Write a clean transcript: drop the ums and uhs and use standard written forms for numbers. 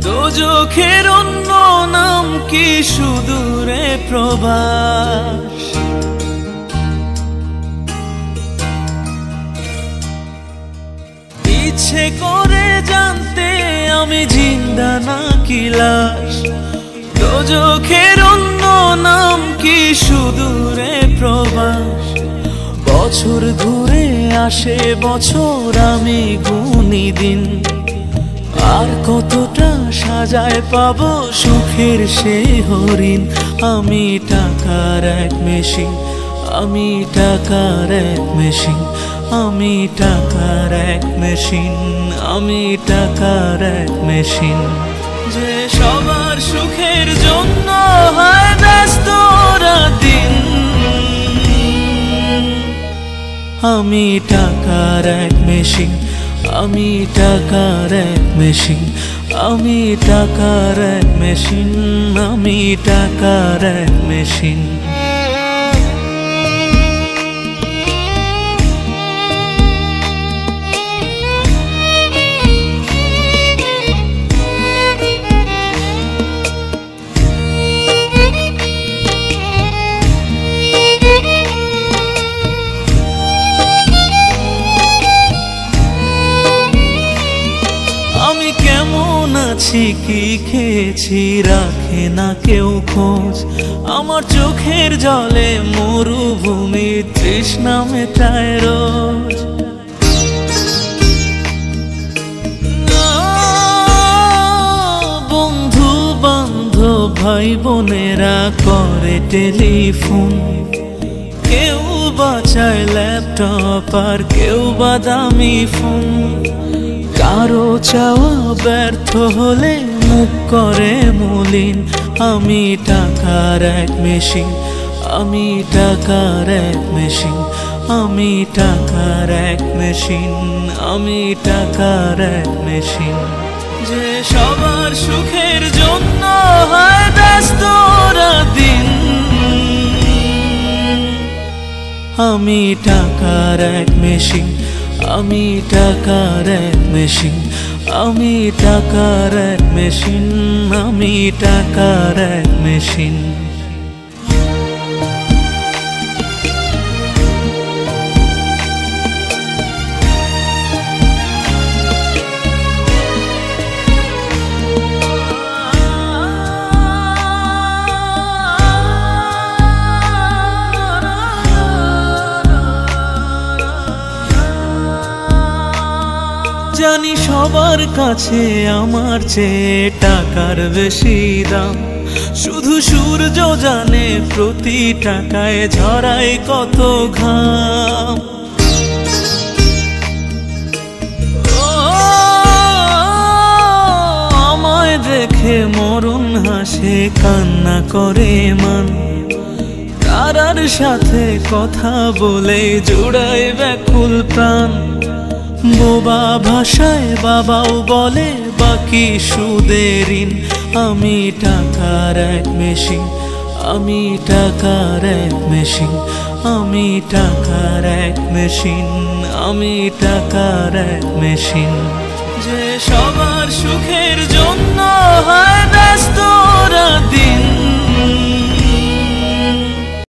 দোজখের অন্য নাম কি সুদূরে প্রবাস। ইচ্ছে করে জানতে আমি জিন্দা নাকি লাশ, দোজখের অন্য নাম কি সুদূরে প্রবাস। বছর ঘুরে আসে বছর, আমি গুনি দিন, আর কতটা সাজায় পাবো সুখের সেই হরিণ। আমি টাকার এক মেশিন, আমি টাকার এক মেশিন, আমি টাকার এক মেশিন, আমি টাকার এক মেশিন। যে সবার সুখের জন্য হয় ব্যস্ত দিন, আমি টাকার এক মেশিন, আমি টাকার এক মেশিন, আমি টাকার এক মেশিন, আমি টাকার এক মেশিন। আমি কেমন আছি কি খেয়েছি রাখে না কেউ খোঁজ, আমার চোখের জলে মরুভূমি তৃষ্ণা মেটায় রোজ। বন্ধু বান্ধব ভাই বোনেরা করে টেলিফোন, কেউ বাঁচায় ল্যাপটপ আর কেউ বা দামি ফোন। কারো চাওয়া ব্যর্থ হলে মুখ করে মলিন, আমি টাকার এক মেশিন, আমি টাকার এক মেশিন, আমি টাকার এক মেশিন, আমি টাকার এক মেশিন। যে সবার সুখের জন্য হয় ব্যস্ত দিন, আমি টাকার এক মেশিন, আমি টাকার এক মেশিন, আমি টাকার এক মেশিন, আমি টাকার এক মেশিন। জানি সবার কাছে আমার চেয়ে টাকার বেশি দাম, শুধু সূর্য জানে প্রতি টাকায় ঝরায় কত ঘাম। আমায় দেখে মরণ হাসে কান্না করে মান, তারার সাথে কথা বলে জুড়ায় ব্যাকুল প্রাণ। বোবা ভাষায় বাবাও বলে বাকি সুদের ঋণ, আমি টাকার এক মেশিন, আমি টাকার এক মেশিন, আমি টাকার এক মেশিন, আমি টাকার এক মেশিন। যে সবার সুখের জন্য হয় ব্যস্ত দিন,